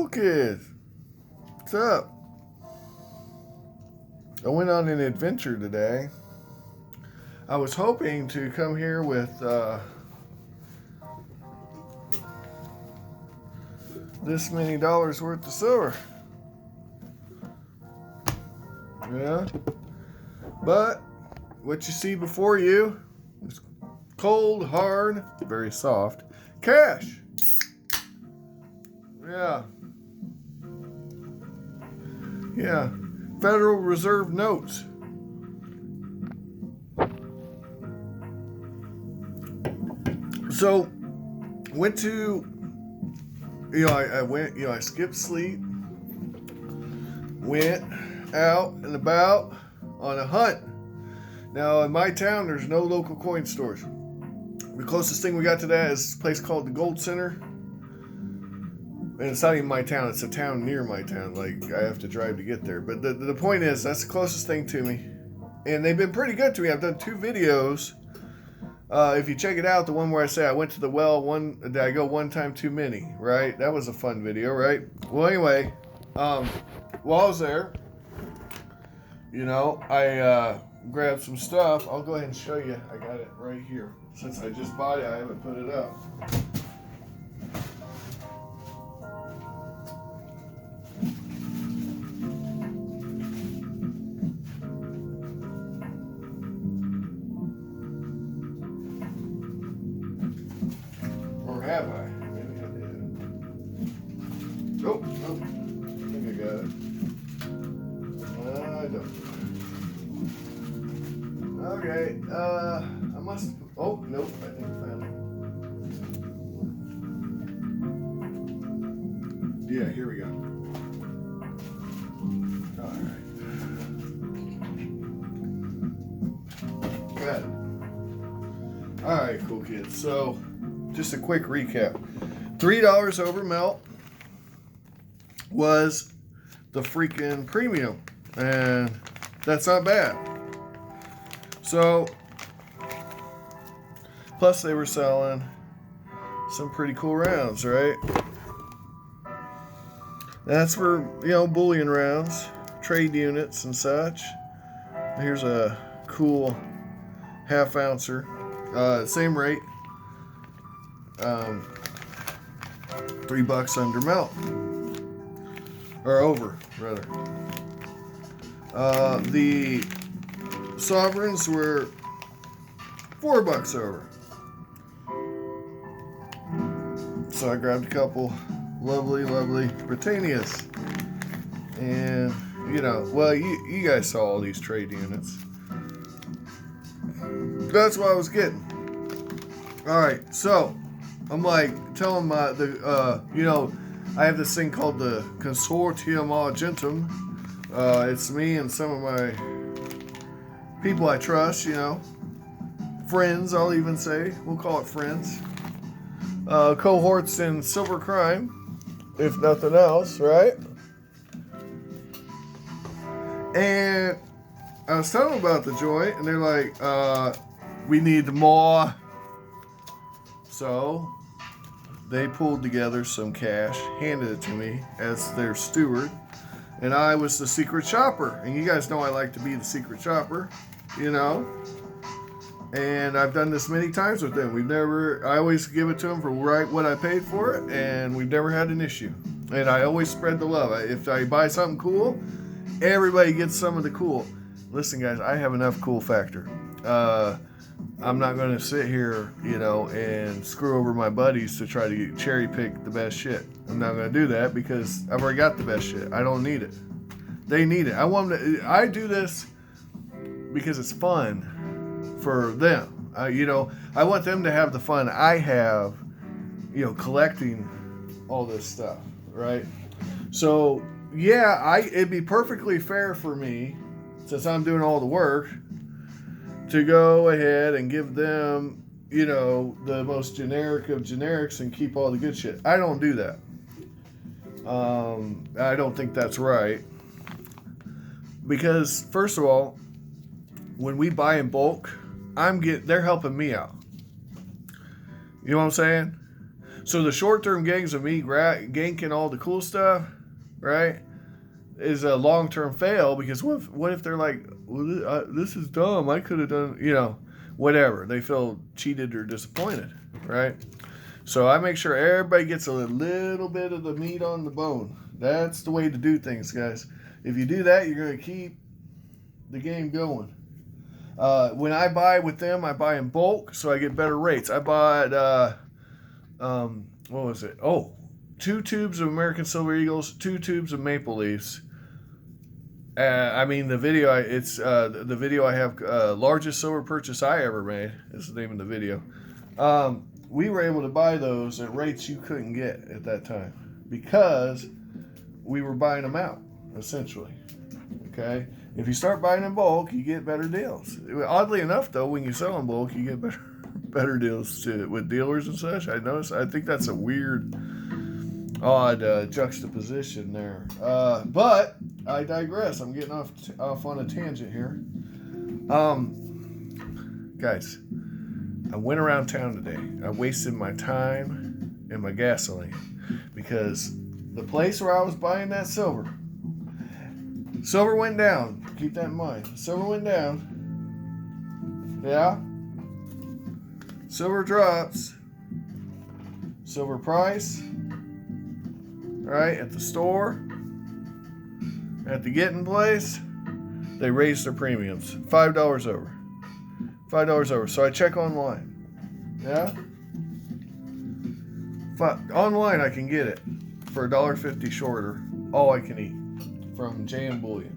Cool Kids. What's up? I went on an adventure today. I was hoping to come here with this many dollars worth of silver. Yeah. But what you see before you is cold, hard, very soft cash. Yeah. Yeah. Federal Reserve notes. So, went to, I skipped sleep, went out and about on a hunt. Now, in my town, there's no local coin stores. The closest thing we got to that is a place called the Gold Center. And it's not even my town, it's a town near my town. Like, I have to drive to get there. But the point is, that's the closest thing to me. And they've been pretty good to me. I've done 2 videos. If you check it out, the one where I say I went to the well, did I go one time too many, right? That was a fun video, right? Well, anyway, while I was there, I grabbed some stuff. I'll go ahead and show you. I got it right here. Since I just bought it, I haven't put it up. Or have I? Maybe I did. Nope. I think I got it. I don't. Okay. I must. Oh, nope. I think I found it. Yeah, here we go. Alright. Got it. Alright, cool kids. So, just a quick recap. $3 over melt was the freaking premium. And that's not bad. So, plus they were selling some pretty cool rounds, right? That's for, bullion rounds, trade units and such. Here's a cool half ouncer. Same rate. $3 under melt. Or over, rather. The sovereigns were $4 over. So I grabbed a couple lovely Britannias. And, you guys saw all these trade units. That's what I was getting. Alright, so I'm telling I have this thing called the Consortium Argentum. It's me and some of my people I trust, friends, I'll even say. We'll call it friends. Cohorts in silver crime, if nothing else, right? And I was telling them about the joint, and they're like, we need more. So they pulled together some cash, handed it to me as their steward, and I was the secret shopper. And you guys know I like to be the secret shopper, And I've done this many times with them. I always give it to them for what I paid for it, and we've never had an issue. And I always spread the love. If I buy something cool, everybody gets some of the cool. Listen, guys, I have enough cool factor. I'm not going to sit here, and screw over my buddies to try to cherry pick the best shit. I'm not going to do that because I've already got the best shit. I don't need it. They need it. I do this because it's fun for them. I want them to have the fun I have, collecting all this stuff, right? So, yeah, it'd be perfectly fair for me, since I'm doing all the work, to go ahead and give them, the most generic of generics and keep all the good shit. I don't do that. I don't think that's right. Because, first of all, when we buy in bulk, they're helping me out. You know what I'm saying? So the short-term gains of me ganking all the cool stuff, right, is a long-term fail because what if they're like, well, this is dumb. I could have done, whatever. They feel cheated or disappointed, right? So I make sure everybody gets a little bit of the meat on the bone. That's the way to do things, guys. If you do that, you're going to keep the game going. When I buy with them, I buy in bulk, so I get better rates. I bought, what was it? Oh, 2 tubes of American Silver Eagles, 2 tubes of Maple Leafs. The video I have, largest silver purchase I ever made is the name of the video. We were able to buy those at rates you couldn't get at that time because we were buying them out, essentially. Okay? If you start buying in bulk, you get better deals. Oddly enough, though, when you sell in bulk, you get better deals with dealers and such. I think that's a weird, odd juxtaposition there. But I digress. I'm getting off on a tangent here. Guys, I went around town today. I wasted my time and my gasoline because the place where I was buying that silver went down. Keep that in mind. Silver went down. Yeah. Silver drops. Silver price. Right? At the store. At the getting place. They raised their premiums. $5 over. $5 over. So I check online. Yeah? Online I can get it for $1.50 shorter. All I can eat. From JM Bullion.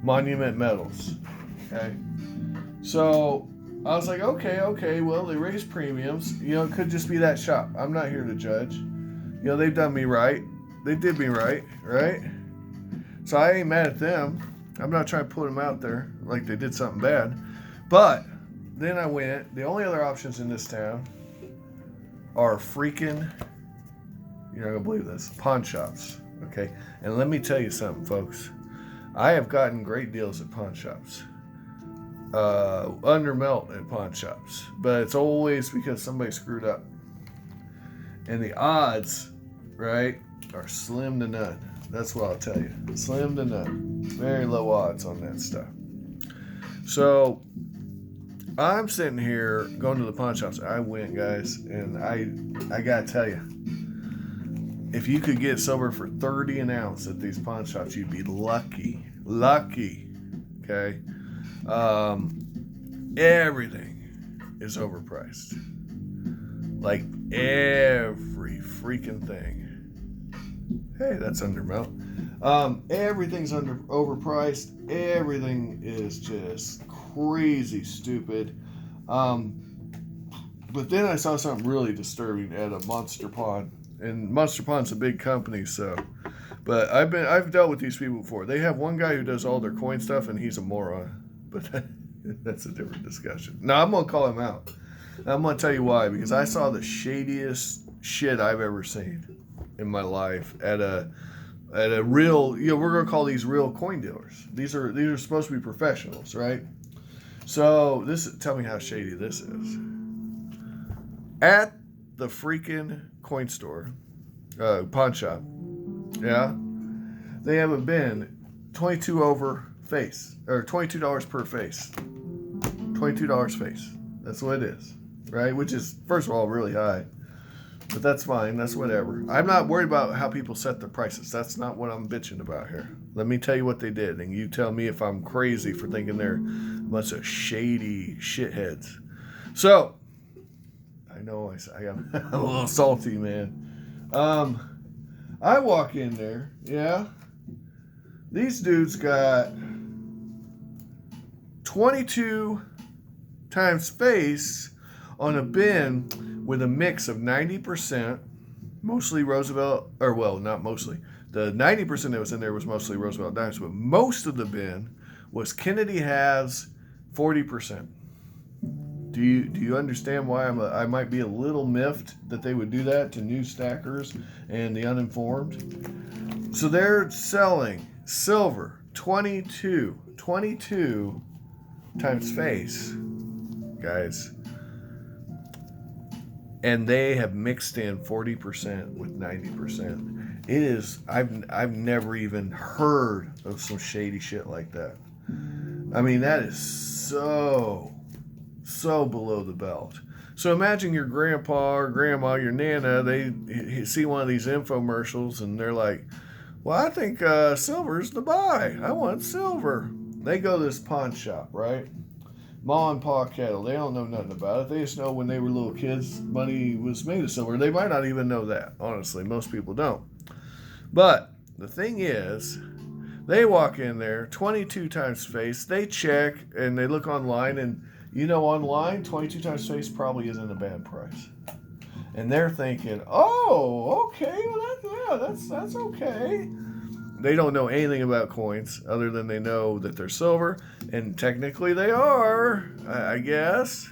Monument Metals. Okay? So I was like, okay, well, they raised premiums. It could just be that shop. I'm not here to judge. They've done me right. They did me right? So I ain't mad at them. I'm not trying to put them out there like they did something bad. But then I went, the only other options in this town are freaking, you're not going to believe this, pawn shops. Okay? And let me tell you something, folks. I have gotten great deals at pawn shops. Under melt at pawn shops. But it's always because somebody screwed up. And the odds, right, are slim to none. That's what I'll tell you. Slim to none. Very low odds on that stuff. So I'm sitting here going to the pawn shops. I went, guys, and I gotta tell you, if you could get silver for 30 an ounce at these pawn shops, you'd be lucky. Okay? Everything is overpriced. Like every freaking thing. Hey, that's undermelt. Everything's overpriced. Everything is just crazy stupid. But then I saw something really disturbing at a Monster Pawn. And Monster Pawn's a big company, so. But I've dealt with these people before. They have one guy who does all their coin stuff, and he's a moron. But that's a different discussion. Now I'm gonna call him out. I'm gonna tell you why. Because I saw the shadiest shit I've ever seen in my life at a real. We're gonna call these real coin dealers. These are supposed to be professionals, right? So tell me how shady this is. At the freaking coin store, pawn shop, yeah, they have a bin, 22 over face, or $22 per face, $22 face. That's what it is, right? Which is, first of all, really high, but that's fine. That's whatever. I'm not worried about how people set their prices. That's not what I'm bitching about here. Let me tell you what they did, and you tell me if I'm crazy for thinking they're a bunch of shady shitheads. So, I know I got a little salty, man. I walk in there, yeah. These dudes got 22 times face on a bin with a mix of 90%, mostly Roosevelt, or well, not mostly. The 90% that was in there was mostly Roosevelt dimes, but most of the bin was Kennedy halves, 40%. Do you understand why I might be a little miffed that they would do that to new stackers and the uninformed? So they're selling silver 22 times face, guys. and they have mixed in 40% with 90%. It is, I've never even heard of some shady shit like that. I mean, that is so below the belt. So imagine your grandpa or grandma, your nana, they see one of these infomercials and they're like, well, I think silver's the buy. I want silver. They go to this pawn shop, right? Ma and Pa Kettle, they don't know nothing about it. They just know when they were little kids, money was made of silver. They might not even know that, honestly. Most people don't. But the thing is, they walk in there, 22 times face. They check and they look online, and online, 22 times face probably isn't a bad price. And they're thinking, oh, okay, well, that's okay. They don't know anything about coins other than they know that they're silver, and technically they are, I guess.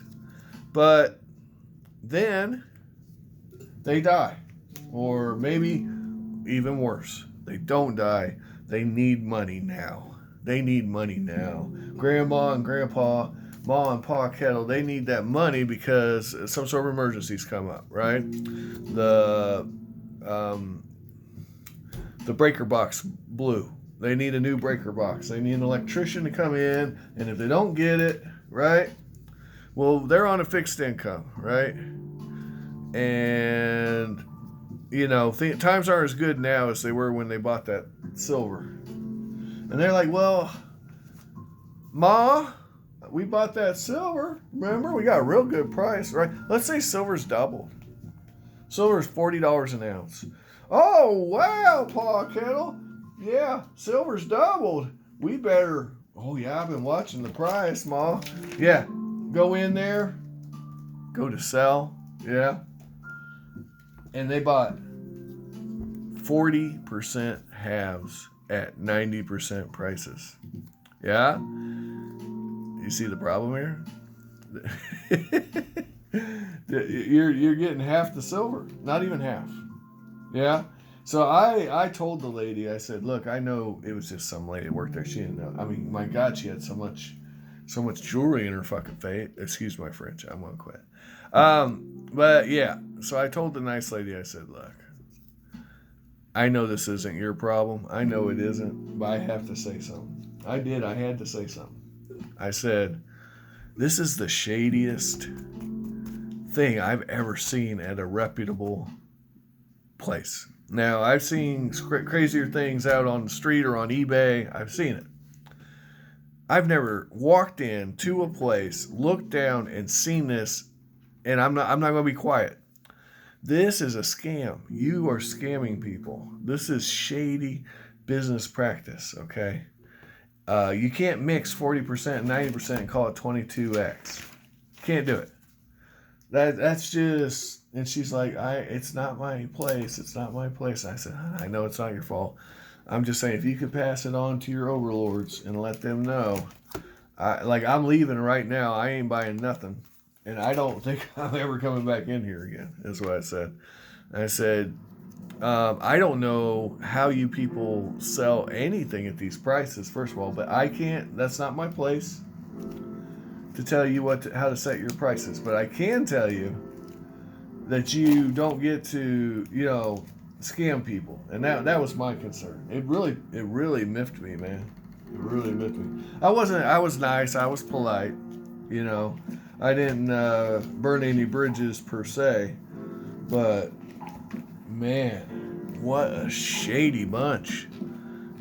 But then they die. Or maybe even worse, they don't die. They need money now. Grandma and grandpa, Ma and Pa Kettle, they need that money because some sort of emergencies come up, right? The breaker box blew. They need a new breaker box. They need an electrician to come in, and if they don't get it, right? Well, they're on a fixed income, right? And times aren't as good now as they were when they bought that silver. And they're like, well, Ma, we bought that silver. Remember, we got a real good price, right? Let's say silver's doubled. Silver's $40 an ounce. Oh, wow, Pa Kettle. Yeah, silver's doubled. We better... Oh, yeah, I've been watching the price, Ma. Yeah, go in there. Go to sell. Yeah. And they bought 40% halves at 90% prices. Yeah? You see the problem here? You're getting half the silver. Not even half. Yeah. So I told the lady, I said, look, I know it was just some lady that worked there. She didn't know. I mean, my God, she had so much jewelry in her fucking face. Excuse my French. I'm gonna quit. But yeah. So I told the nice lady, I said, look, I know this isn't your problem. I know it isn't, but I have to say something. I did. I had to say something. I said, this is the shadiest thing I've ever seen at a reputable place. Now, I've seen crazier things out on the street or on eBay. I've seen it. I've never walked into a place, looked down, and seen this, and I'm not going to be quiet. This is a scam. You are scamming people. This is shady business practice, okay? You can't mix 40% and 90% and call it 22x. Can't do it. That's just... And she's like, it's not my place. It's not my place. And I said, I know it's not your fault. I'm just saying, if you could pass it on to your overlords and let them know. I'm leaving right now. I ain't buying nothing. And I don't think I'm ever coming back in here again, is what I said. And I said, I don't know how you people sell anything at these prices, first of all, but I can't. That's not my place to tell you how to set your prices. But I can tell you that you don't get to, scam people. And that was my concern. It really miffed me, man. It really miffed me. I was nice. I was polite. I didn't burn any bridges per se. But, man, what a shady bunch.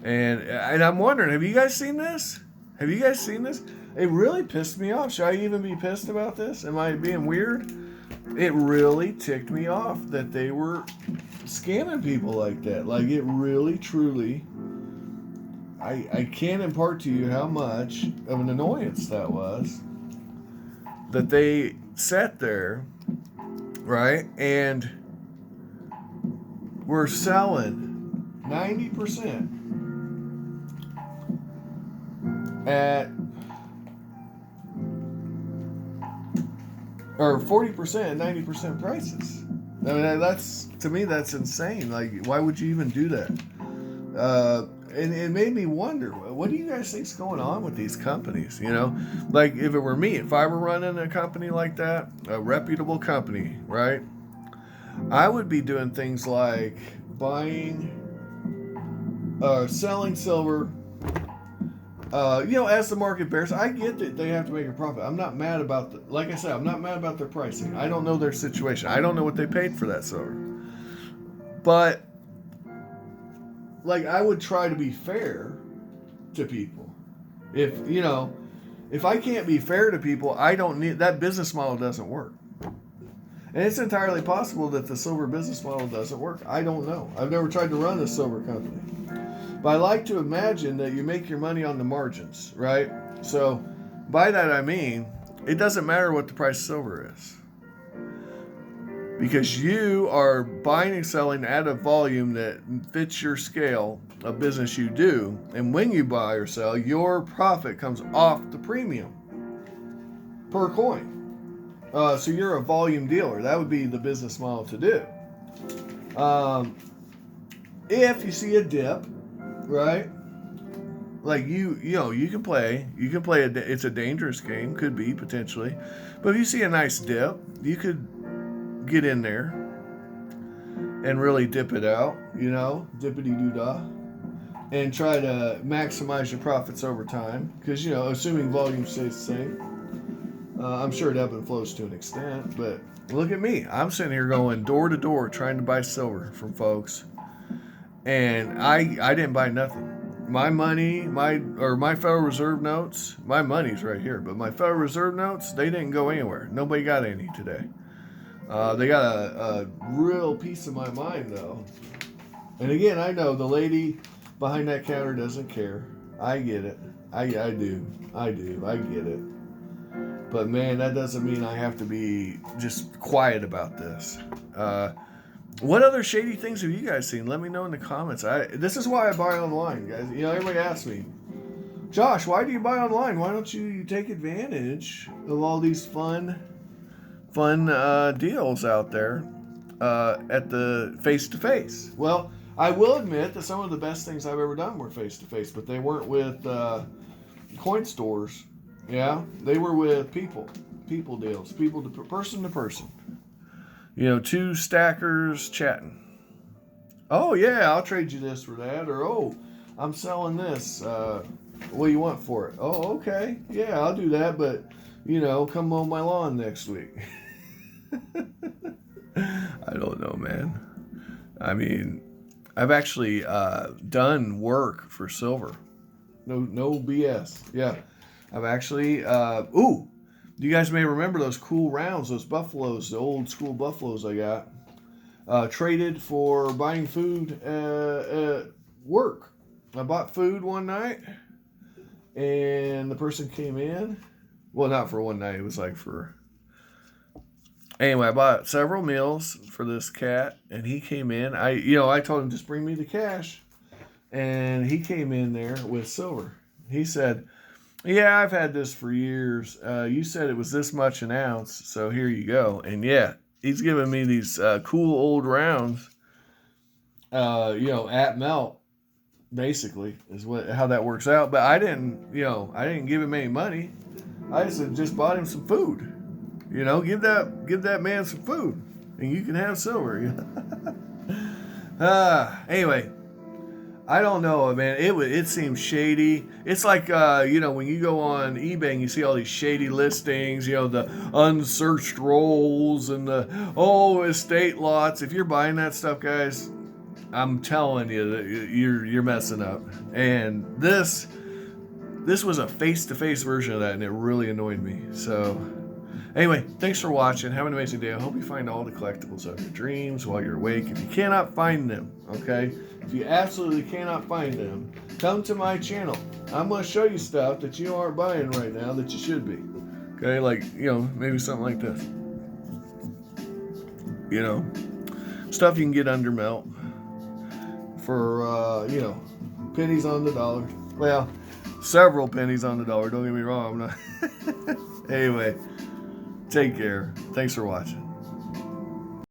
And I'm wondering, have you guys seen this? It really pissed me off. Should I even be pissed about this? Am I being weird? It really ticked me off that they were scamming people like that. Like, it really, truly, I can't impart to you how much of an annoyance that was. That they sat there, right, and were selling 90% at... or 40% and 90% prices. I mean, to me, that's insane. Like, why would you even do that? And it made me wonder, what do you guys think's going on with these companies? Like, if it were me, if I were running a company like that, a reputable company, right? I would be doing things like buying or selling silver. As the market bears, I get that they have to make a profit. I'm not mad about like I said, I'm not mad about their pricing. I don't know their situation. I don't know what they paid for that silver. But like I would try to be fair to people. If I can't be fair to people, I don't need that business model doesn't work. And it's entirely possible that the silver business model doesn't work. I don't know. I've never tried to run a silver company. But I like to imagine that you make your money on the margins, right? So by that I mean, it doesn't matter what the price of silver is. Because you are buying and selling at a volume that fits your scale of business you do. And when you buy or sell, your profit comes off the premium per coin. So you're a volume dealer. That would be the business model to do. If you see a dip, right? Like you can play. It's a dangerous game, could be potentially, but if you see a nice dip, you could get in there and really dip it out. Dippity doo dah, and try to maximize your profits over time. Because assuming volume stays the same, I'm sure it ebb and flows to an extent. But look at me, I'm sitting here going door to door trying to buy silver from folks. And I didn't buy nothing. My money, my Federal Reserve notes, my money's right here. But my Federal Reserve notes, they didn't go anywhere. Nobody got any today. They got a real piece of my mind, though. And again, I know the lady behind that counter doesn't care. I get it. I do. I get it. But man, that doesn't mean I have to be just quiet about this. What other shady things have you guys seen? Let me know in the comments. This is why I buy online, guys. Everybody asks me, Josh, why do you buy online? Why don't you take advantage of all these fun deals out there at the face-to-face? Well, I will admit that some of the best things I've ever done were face-to-face, but they weren't with coin stores. Yeah, they were with people deals, people to person to person. Two stackers chatting. Oh, yeah, I'll trade you this for that. Or, oh, I'm selling this. What do you want for it? Oh, okay. Yeah, I'll do that. But, come mow my lawn next week. I don't know, man. I mean, I've actually done work for silver. No BS. Yeah. I've actually... You guys may remember those cool rounds, those buffaloes, the old school buffaloes I got. Traded for buying food at work. I bought food one night, and the person came in. Well, not for one night. It was like for... Anyway, I bought several meals for this cat, and he came in. I told him, just bring me the cash. And he came in there with silver. He said... Yeah, I've had this for years. You said it was this much an ounce, so here you go. And yeah, he's giving me these cool old rounds, at melt, basically, is how that works out. But I didn't give him any money. I just bought him some food. Give that man some food, and you can have silver. Anyway. I don't know, man. It seems shady. It's like, when you go on eBay and you see all these shady listings, the unsearched rolls and the, estate lots. If you're buying that stuff, guys, I'm telling you that you're messing up. And this was a face-to-face version of that, and it really annoyed me. So, anyway, thanks for watching. Have an amazing day. I hope you find all the collectibles of your dreams while you're awake. If you cannot find them, okay? If you absolutely cannot find them, come to my channel. I'm going to show you stuff that you aren't buying right now that you should be. Okay, like, maybe something like this. Stuff you can get under melt for, pennies on the dollar. Well, several pennies on the dollar. Don't get me wrong. I'm not. Anyway, take care. Thanks for watching.